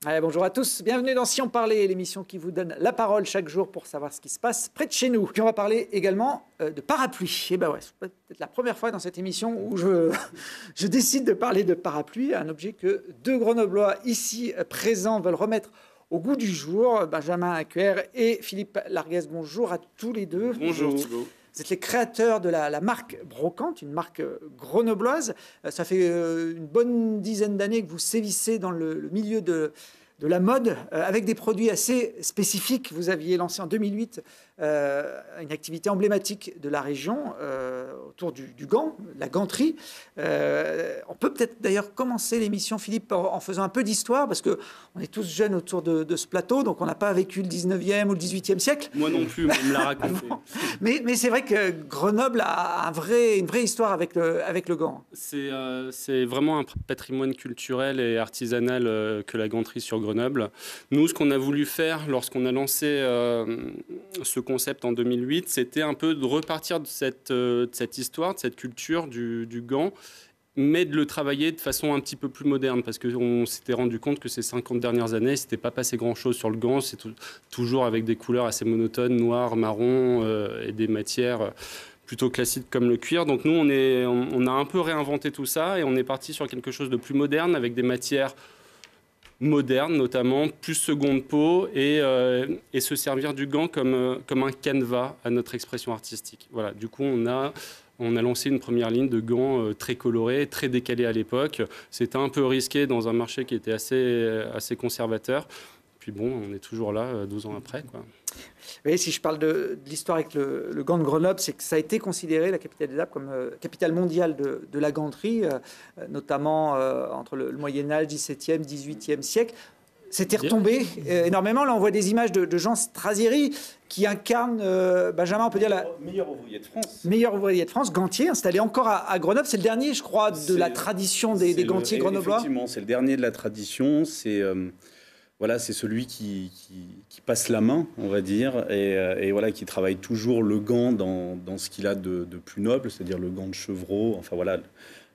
Allez, bonjour à tous, bienvenue dans Si on parlait, l'émission qui vous donne la parole chaque jour pour savoir ce qui se passe près de chez nous. Puis on va parler également de parapluie. Et ben ouais, c'est peut-être la première fois dans cette émission où je décide de parler de parapluie, un objet que deux Grenoblois ici présents veulent remettre au goût du jour. Benjamin Acuer et Philippe Larguez, bonjour à tous les deux. Bonjour Thibaut. Vous êtes les créateurs de la marque Brocante, une marque grenobloise. Ça fait une bonne dizaine d'années que vous sévissez dans le milieu de la mode avec des produits assez spécifiques. Vous aviez lancé en 2008 une activité emblématique de la région autour du gant, la ganterie. On peut peut-être d'ailleurs commencer l'émission, Philippe, en faisant un peu d'histoire, parce qu'on est tous jeunes autour de ce plateau, donc on n'a pas vécu le 19e ou le 18e siècle. Moi non plus, on me l'a raconté. mais c'est vrai que Grenoble a une vraie histoire avec le gant. C'est vraiment un patrimoine culturel et artisanal que la ganterie sur Grenoble. Nous, ce qu'on a voulu faire lorsqu'on a lancé ce concept en 2008, c'était un peu de repartir de cette histoire, de cette culture du gant, mais de le travailler de façon un petit peu plus moderne, parce qu'on s'était rendu compte que ces 50 dernières années, il ne s'était pas passé grand-chose sur le gant. C'est toujours avec des couleurs assez monotones, noir, marron, et des matières plutôt classiques comme le cuir. Donc nous, on a un peu réinventé tout ça, et on est parti sur quelque chose de plus moderne, avec des matières moderne, notamment, plus seconde peau, et se servir du gant comme un canevas à notre expression artistique. Voilà. Du coup, on a lancé une première ligne de gants très colorés, très décalés à l'époque. C'était un peu risqué dans un marché qui était assez conservateur. Puis bon, on est toujours là 12 ans après, quoi. Oui, si je parle de l'histoire avec le gant de Grenoble, c'est que ça a été considéré, la capitale des Alpes, comme capitale mondiale de la ganterie, notamment entre le Moyen-Âge, XVIIe, XVIIIe siècle. C'était retombé énormément. Là, on voit des images de Jean Strasieri qui incarne, Benjamin, on peut dire, meilleur ouvrier de France. Meilleur ouvrier de France, gantier, installé encore à Grenoble. C'est le dernier, je crois, de la tradition des gantiers grenoblois. Effectivement, c'est le dernier de la tradition. Voilà, c'est celui qui passe la main, on va dire, et voilà, qui travaille toujours le gant dans ce qu'il a de plus noble, c'est-à-dire le gant de chevreau. Enfin voilà,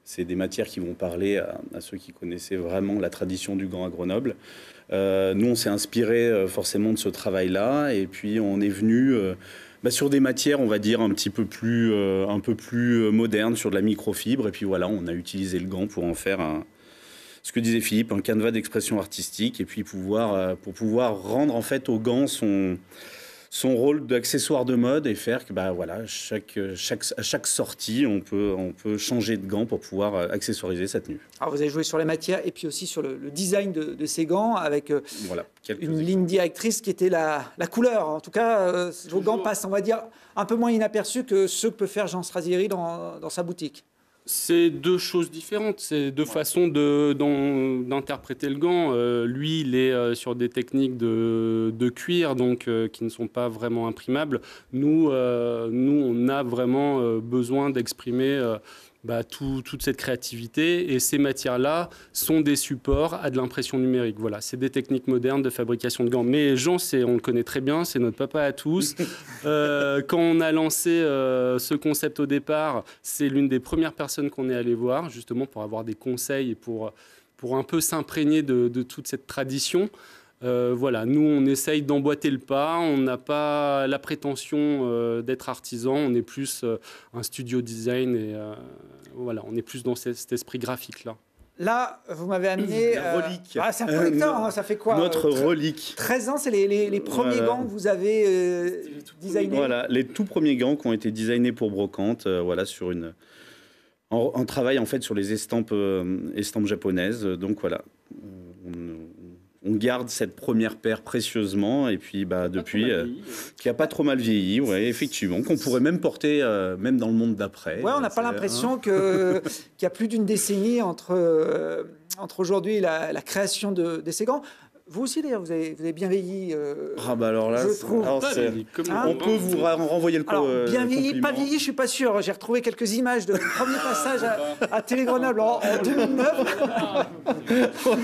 c'est des matières qui vont parler à ceux qui connaissaient vraiment la tradition du gant à Grenoble. Nous, on s'est inspiré forcément de ce travail-là, et puis on est venu sur des matières, on va dire, un peu plus modernes, sur de la microfibre, et puis voilà, on a utilisé le gant pour en faire ce que disait Philippe, un canevas d'expression artistique, et puis pour pouvoir rendre en fait au gant son rôle d'accessoire de mode, et faire que voilà, à chaque sortie, on peut changer de gant pour pouvoir accessoiriser sa tenue. Alors vous avez joué sur les matières et puis aussi sur le design de ces gants, avec une ligne directrice qui était la couleur. En tout cas, vos gants passent, on va dire, un peu moins inaperçus que ceux que peut faire Jean Strasieri dans sa boutique. C'est deux choses différentes, c'est deux façons d'interpréter le gant. Lui, il est sur des techniques de cuir, donc qui ne sont pas vraiment imprimables. Nous, on a vraiment besoin d'exprimer toute cette créativité, et ces matières-là sont des supports à de l'impression numérique. Voilà, c'est des techniques modernes de fabrication de gants. Mais Jean, on le connaît très bien, c'est notre papa à tous. Quand on a lancé ce concept au départ, c'est l'une des premières personnes qu'on est allé voir, justement pour avoir des conseils et pour un peu s'imprégner de toute cette tradition. Voilà, nous, on essaye d'emboîter le pas. On n'a pas la prétention d'être artisan. On est plus un studio design, et voilà, on est plus dans cet esprit graphique-là. Là, vous m'avez amené... relique. C'est un collector, ça fait quoi? Notre relique. 13 ans, c'est les premiers gants que vous avez designés. Voilà, les tout premiers gants qui ont été designés pour Brocante, sur un travail en fait sur les estampes japonaises. Donc voilà, on garde cette première paire précieusement, et puis depuis, qui n'a pas trop mal vieilli, ouais, effectivement, qu'on pourrait même porter même dans le monde d'après. Ouais, on n'a pas l'impression qu'il y a plus d'une décennie entre aujourd'hui la création de ces gants. Vous aussi, d'ailleurs, vous avez bien vieilli. Alors là, je trouve. On peut vous renvoyer le compliment. Bien vieilli, pas vieilli, je suis pas sûr. J'ai retrouvé quelques images de premier passage à Télé Grenoble en 2009. On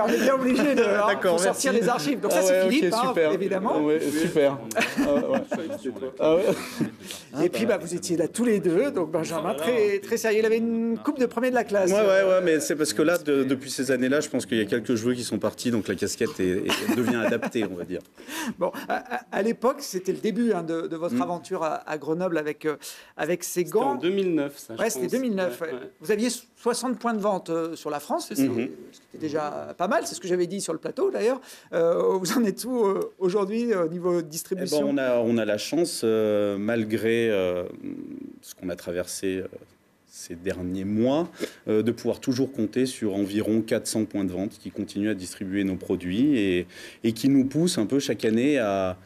est bien obligé de sortir les archives. Donc ça, c'est Philippe, évidemment. Ouais, super. Et puis, vous étiez là tous les deux. Donc Benjamin, très sérieux. Il avait une coupe de premier de la classe. Ouais, mais c'est parce que là, depuis ces années-là, je pense qu'il y a quelques joueurs qui sont partis ici, donc la casquette devient adaptée, on va dire. Bon, à l'époque, c'était le début de votre aventure à Grenoble avec ces gants. C'était en 2009, ça. Ouais, c'était 2009. Ouais. Vous aviez 60 points de vente sur la France, ce qui était déjà pas mal. C'est ce que j'avais dit sur le plateau, d'ailleurs. Vous en êtes où aujourd'hui au niveau distribution? On a la chance, malgré ce qu'on a traversé ces derniers mois, de pouvoir toujours compter sur environ 400 points de vente qui continuent à distribuer nos produits et qui nous poussent un peu chaque année à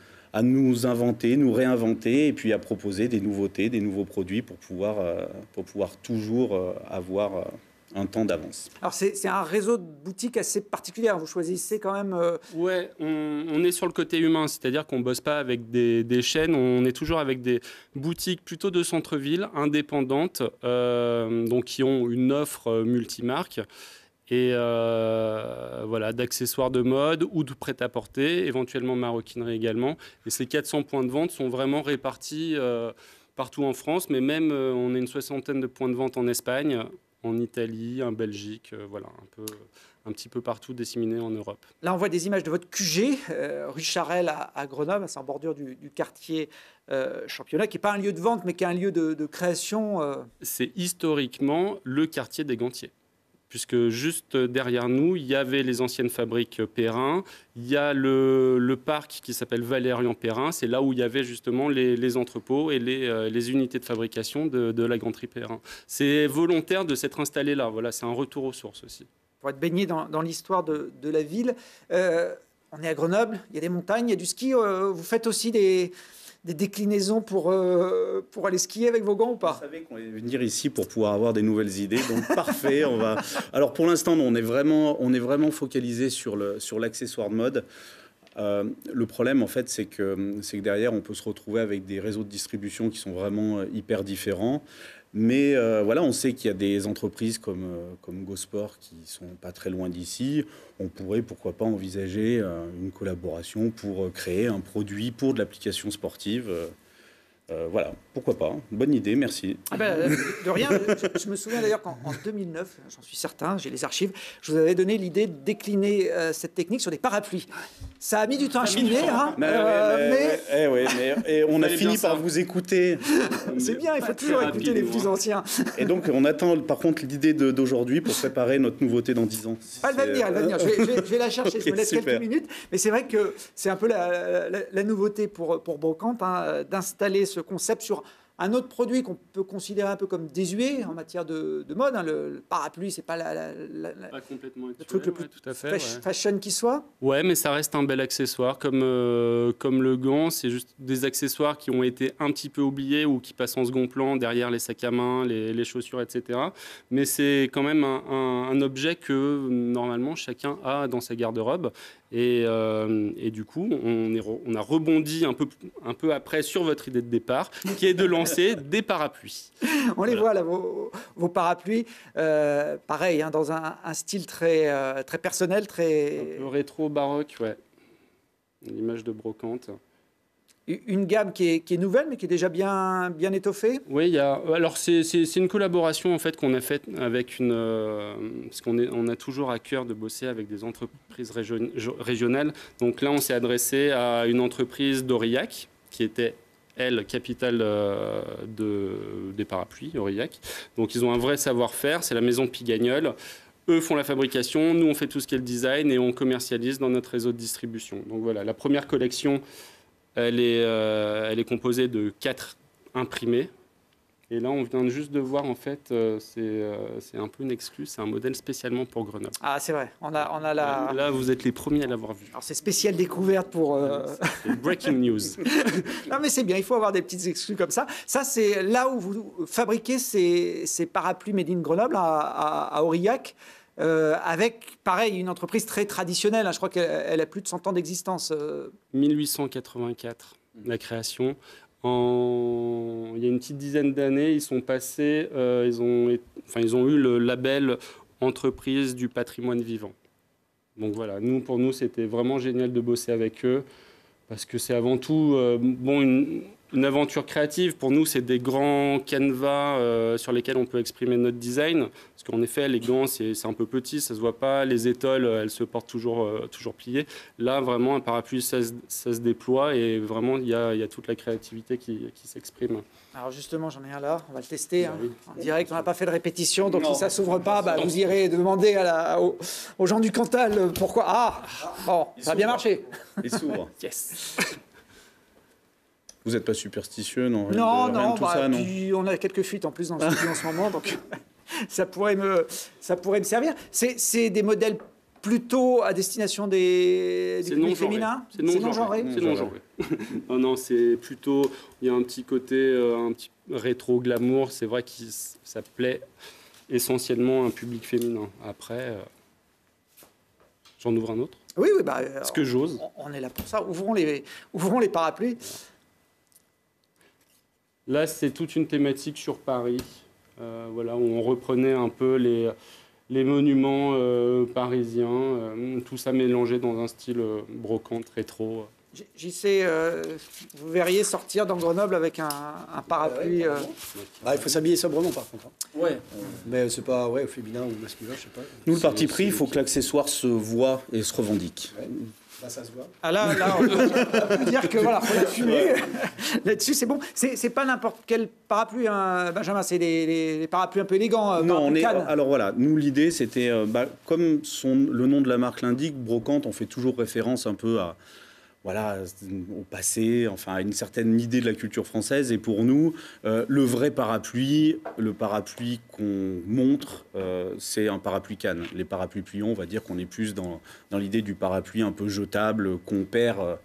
nous inventer, nous réinventer et puis à proposer des nouveautés, des nouveaux produits pour pouvoir toujours avoir un temps d'avance. Alors c'est un réseau de boutiques assez particulier. Vous choisissez quand même... Ouais, on est sur le côté humain, c'est-à-dire qu'on ne bosse pas avec des chaînes, on est toujours avec des boutiques plutôt de centre-ville, indépendantes, donc qui ont une offre multimarque et voilà, d'accessoires de mode ou de prêt-à-porter, éventuellement maroquinerie également. Et ces 400 points de vente sont vraiment répartis partout en France, mais même on a une 60aine de points de vente en Espagne, en Italie, en Belgique, voilà, un petit peu partout disséminés en Europe. Là, on voit des images de votre QG, rue Charelle à Grenoble, c'est en bordure du quartier Championnat, qui n'est pas un lieu de vente, mais qui est un lieu de création. C'est historiquement le quartier des gantiers, puisque juste derrière nous, il y avait les anciennes fabriques Perrin, il y a le parc qui s'appelle Valérian Perrin, c'est là où il y avait justement les entrepôts et les unités de fabrication de la ganterie Perrin. C'est volontaire de s'être installé là, voilà, c'est un retour aux sources aussi. Pour être baigné dans l'histoire de la ville, on est à Grenoble, il y a des montagnes, il y a du ski, vous faites aussi des déclinaisons pour aller skier avec vos gants ou pas? Vous savez qu'on va venir ici pour pouvoir avoir des nouvelles idées, donc parfait. Alors pour l'instant, on est vraiment focalisé sur l'accessoire de mode. Le problème, en fait, c'est que derrière, on peut se retrouver avec des réseaux de distribution qui sont vraiment hyper différents. Mais voilà, on sait qu'il y a des entreprises comme Gosport qui sont pas très loin d'ici. On pourrait, pourquoi pas, envisager une collaboration pour créer un produit pour de l'application sportive. Voilà, pourquoi pas. Bonne idée, merci. Ah ben, de rien. Je me souviens d'ailleurs qu'en 2009, j'en suis certain, j'ai les archives, je vous avais donné l'idée de décliner cette technique sur des parapluies. Ça a mis du temps à cheminer, hein, mais on a fini par vous écouter. C'est bien, il faut toujours écouter les plus anciens. Et donc, on attend par contre l'idée d'aujourd'hui pour préparer notre nouveauté dans 10 ans. Elle va venir, elle va venir. Je vais la chercher, je me laisse quelques minutes. Mais c'est vrai que c'est un peu la nouveauté pour Brocante, hein, d'installer ce concept sur un autre produit qu'on peut considérer un peu comme désuet en matière de mode. Hein. Le parapluie, c'est pas pas complètement le truc le plus tout à fait, fashion qui soit. Ouais, mais ça reste un bel accessoire. Comme le gant, c'est juste des accessoires qui ont été un petit peu oubliés ou qui passent en second plan derrière les sacs à main, les chaussures, etc. Mais c'est quand même un objet que normalement chacun a dans sa garde-robe. Et du coup, on a rebondi un peu après sur votre idée de départ, qui est de lancer des parapluies. On les voit là, vos parapluies, pareil, hein, dans un style très personnel, très... Un peu rétro-baroque, ouais. L'image de Brocante. Une gamme qui est nouvelle, mais qui est déjà bien étoffée. Oui, alors c'est une collaboration en fait qu'on a faite avec parce qu'on a toujours à cœur de bosser avec des entreprises régionales. Donc là, on s'est adressé à une entreprise d'Aurillac qui était elle, capitale des parapluies, Aurillac. Donc ils ont un vrai savoir-faire, c'est la maison Pigagnol. Eux font la fabrication, nous on fait tout ce qui est le design et on commercialise dans notre réseau de distribution. Donc voilà, la première collection, elle est composée de 4 imprimés. Et là, on vient juste de voir, en fait, c'est un peu une exclue, c'est un modèle spécialement pour Grenoble. Ah, c'est vrai, on a la... Là, vous êtes les premiers à l'avoir vu. Alors, c'est spécial découverte pour... C'est breaking news. Non, mais c'est bien, il faut avoir des petites exclus comme ça. Ça, c'est là où vous fabriquez ces parapluies Made in Grenoble, à Aurillac, avec, pareil, une entreprise très traditionnelle. Hein, je crois qu'elle a plus de 100 ans d'existence. 1884, la création. Il y a une petite dizaine d'années, ils sont passés, ils ont eu le label entreprise du patrimoine vivant. Donc voilà, pour nous, c'était vraiment génial de bosser avec eux parce que c'est avant tout, une aventure créative. Pour nous, c'est des grands canevas sur lesquels on peut exprimer notre design. Parce qu'en effet, les gants, c'est un peu petit, ça se voit pas. Les étoiles, elles se portent toujours pliées. Là, vraiment, un parapluie, ça se déploie et vraiment, il y a toute la créativité qui s'exprime. Alors justement, j'en ai un là, on va le tester Oui. en direct. On n'a pas fait de répétition, donc Non. si ça s'ouvre pas, vous irez demander aux gens du Cantal pourquoi. Ah, bon, ça a bien marché. Il s'ouvre. Yes. Vous n'êtes pas superstitieux, non? Non, Rien de non, tout ça, non. puis on a quelques fuites en plus dans le studio en ce moment, donc ça pourrait me servir. C'est des modèles plutôt à destination du public féminin. C'est non genré. C'est non genré. Non, c'est plutôt. Il y a un petit côté, un petit rétro glamour. C'est vrai que ça plaît essentiellement à un public féminin. Après, j'en ouvre un autre. Oui, Ce que j'ose. On est là pour ça. Ouvrons les parapluies. Là, c'est toute une thématique sur Paris, voilà, où on reprenait un peu les monuments parisiens, tout ça mélangé dans un style brocante, rétro. JC, vous verriez sortir dans Grenoble avec un parapluie. Il faut s'habiller sobrement par contre. Ouais. Mais c'est pas au féminin ou masculin, je sais pas. Nous, le parti pris, il faut que l'accessoire se voit et se revendique. Ouais. Là, ça se voit. Ah là, on peut dire que voilà, faut l'assumer. Là-dessus, c'est bon. C'est pas n'importe quel parapluie, hein, Benjamin. C'est les parapluies un peu élégants. Non, Cannes. alors voilà, nous l'idée c'était, comme le nom de la marque l'indique, brocante, on fait toujours référence un peu à, voilà, au passé, enfin à une certaine idée de la culture française. Et pour nous, le vrai parapluie, le parapluie qu'on montre, c'est un parapluie Cannes. Les parapluies Puyon, on va dire qu'on est plus dans l'idée du parapluie un peu jetable qu'on perd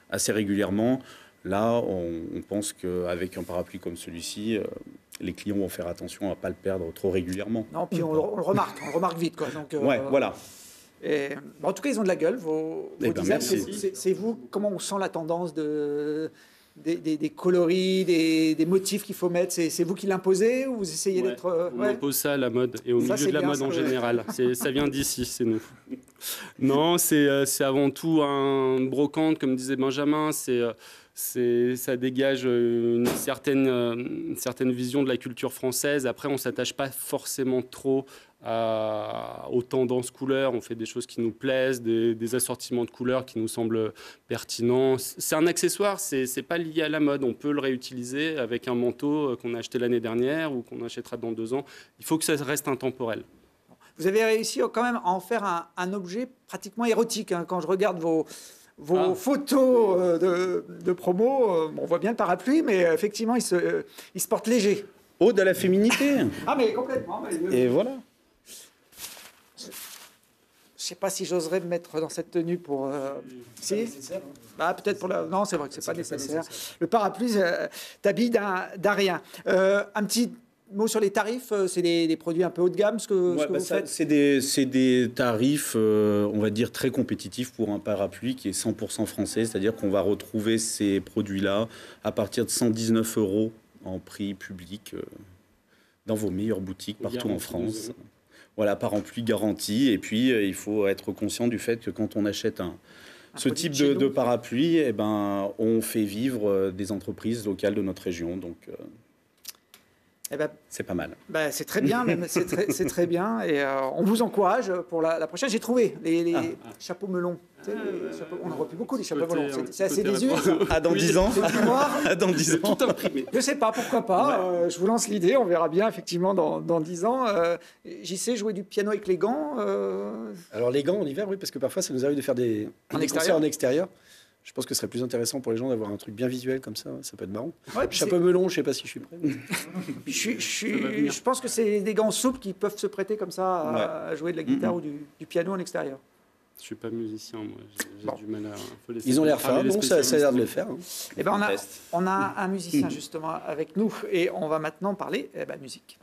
assez régulièrement. Là, on pense qu'avec un parapluie comme celui-ci, les clients vont faire attention à ne pas le perdre trop régulièrement. Non, puis on le remarque vite, quoi. Donc, Ouais, voilà. Et, en tout cas, ils ont de la gueule, vos designs. Merci. C'est vous, comment on sent la tendance des coloris, des motifs qu'il faut mettre? C'est vous qui l'imposez ou vous essayez d'être... On impose ça à la mode et au milieu de la mode en général. Ça vient d'ici, c'est nous. Non, c'est avant tout un brocante, comme disait Benjamin. Ça dégage une certaine vision de la culture française. Après, on ne s'attache pas forcément trop aux tendances couleurs. On fait des choses qui nous plaisent, des assortiments de couleurs qui nous semblent pertinents. C'est un accessoire, c'est pas lié à la mode. On peut le réutiliser avec un manteau qu'on a acheté l'année dernière ou qu'on achètera dans 2 ans. Il faut que ça reste intemporel. Vous avez réussi quand même à en faire un objet pratiquement érotique. Hein. Quand je regarde vos photos de promo, on voit bien le parapluie, mais effectivement, il se porte léger. Ode à la féminité. Ah, mais complètement. Et voilà. Je ne sais pas si j'oserais me mettre dans cette tenue pour... Si peut-être pour la... Non, c'est vrai que c'est pas nécessaire. Le parapluie t'habille d'un rien. Un petit mot sur les tarifs. C'est des produits un peu haut de gamme, ce que vous faites? C'est des tarifs, on va dire, très compétitifs pour un parapluie qui est 100% français. C'est-à-dire qu'on va retrouver ces produits-là à partir de 119 € en prix public dans vos meilleures boutiques partout en France. Voilà, parapluie garanti. Et puis, il faut être conscient du fait que quand on achète ce type de parapluie, on fait vivre des entreprises locales de notre région. Donc, c'est pas mal. C'est très bien, même, c'est très bien. Et on vous encourage pour la prochaine. J'ai trouvé les chapeaux melons. On en voit plus beaucoup, les chapeaux melons. C'est assez désuet. Dans 10 ans. Dans 10 ans. Tout imprimé. Je ne sais pas, pourquoi pas. Je vous lance l'idée. On verra bien, effectivement, dans 10 ans. J'y sais jouer du piano avec les gants. Alors, les gants en hiver, oui, parce que parfois, ça nous arrive de faire des concerts en extérieur. Je pense que ce serait plus intéressant pour les gens d'avoir un truc bien visuel comme ça. Ça peut être marrant. Ouais, chapeau melon, je ne sais pas si je suis prêt. Je pense que c'est des gants souples qui peuvent se prêter comme ça à jouer de la guitare ou du piano en extérieur. Je ne suis pas musicien, moi. J'ai du mal à... Ils ont l'air fins, donc ça a l'air de le faire. Hein. On a un musicien justement avec nous et on va maintenant parler musique.